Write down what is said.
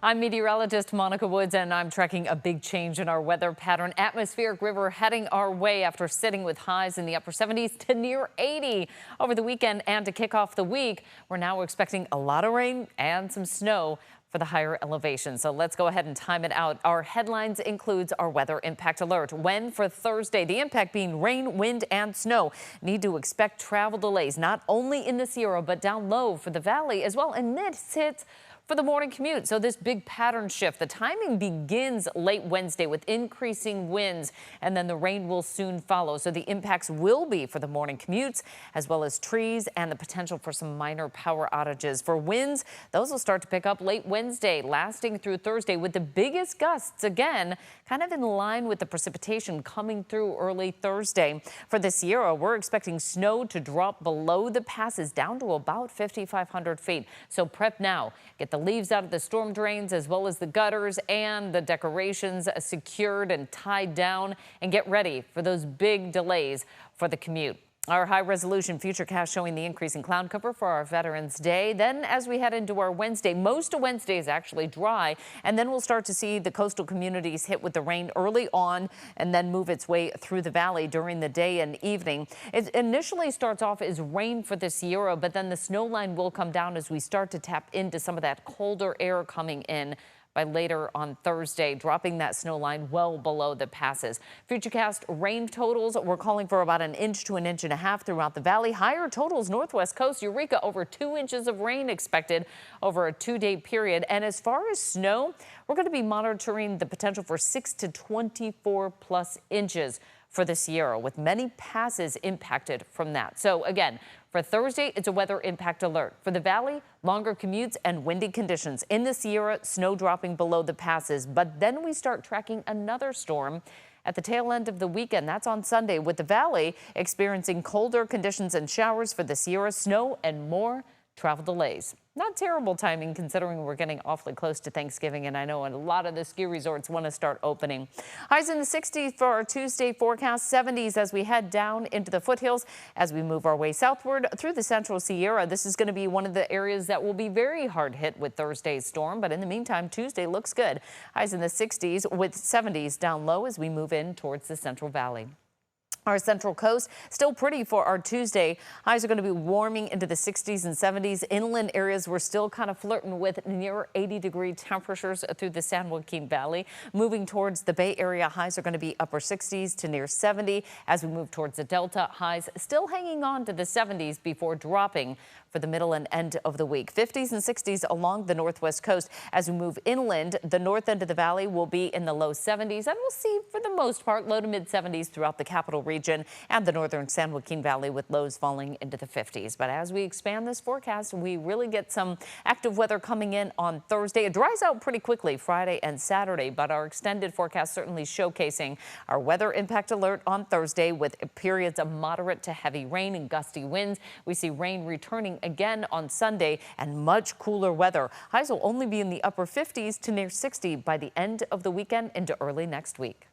I'm meteorologist Monica Woods, and I'm tracking a big change in our weather pattern. Atmospheric river heading our way after sitting with highs in the upper 70s to near 80 over the weekend. And to kick off the week, we're now expecting a lot of rain and some snow for the higher elevations. So let's go ahead and time it out. Our headlines includes our weather impact alert. When for Thursday, the impact being rain, wind and snow. Need to expect travel delays, not only in the Sierra, but down low for the valley as well. And this hits for the morning commute. So this big pattern shift, the timing begins late Wednesday with increasing winds, and then the rain will soon follow. So the impacts will be for the morning commutes, as well as trees and the potential for some minor power outages. For winds, those will start to pick up late Wednesday, lasting through Thursday, with the biggest gusts again kind of in line with the precipitation coming through early Thursday. For the Sierra, we're expecting snow to drop below the passes down to about 5,500 feet. So prep now. Get the leaves out of the storm drains, as well as the gutters and the decorations secured and tied down, and get ready for those big delays for the commute. Our high-resolution futurecast showing the increasing cloud cover for our Veterans Day. Then as we head into our Wednesday, most of Wednesday is actually dry, and then we'll start to see the coastal communities hit with the rain early on and then move its way through the valley during the day and evening. It initially starts off as rain for the Sierra, but then the snow line will come down as we start to tap into some of that colder air coming in by later on Thursday, dropping that snow line well below the passes. Futurecast rain totals, we're calling for about 1 inch to 1.5 inches throughout the valley. Higher totals northwest coast, Eureka, over 2 inches of rain expected over a 2-day period. And as far as snow, we're going to be monitoring the potential for 6 to 24 plus inches for the Sierra, with many passes impacted from that. So again, for Thursday, it's a weather impact alert. For the valley, longer commutes and windy conditions. In the Sierra, snow dropping below the passes. But then we start tracking another storm at the tail end of the weekend. That's on Sunday, with the valley experiencing colder conditions and showers. For the Sierra, snow and more travel delays. Not terrible timing considering we're getting awfully close to Thanksgiving, and I know a lot of the ski resorts want to start opening. Highs in the 60s for our Tuesday forecast, 70s as we head down into the foothills as we move our way southward through the central Sierra. This is going to be one of the areas that will be very hard hit with Thursday's storm, but in the meantime, Tuesday looks good. Highs in the 60s with 70s down low as we move in towards the Central Valley. Our central coast still pretty for our Tuesday. Highs are going to be warming into the 60s and 70s. Inland areas we're still kind of flirting with near 80-degree temperatures through the San Joaquin Valley. Moving towards the Bay Area, highs are going to be upper 60s to near 70. As we move towards the Delta, highs still hanging on to the 70s before dropping for the middle and end of the week. 50s and 60s along the northwest coast. As we move inland, the north end of the valley will be in the low 70s, and we'll see for the most part low to mid 70s throughout the capital region and the northern San Joaquin Valley, with lows falling into the 50s. But as we expand this forecast, we really get some active weather coming in on Thursday. It dries out pretty quickly Friday and Saturday, but our extended forecast certainly showcasing our weather impact alert on Thursday, with periods of moderate to heavy rain and gusty winds. We see rain returning again on Sunday and much cooler weather. Highs will only be in the upper 50s to near 60 by the end of the weekend into early next week.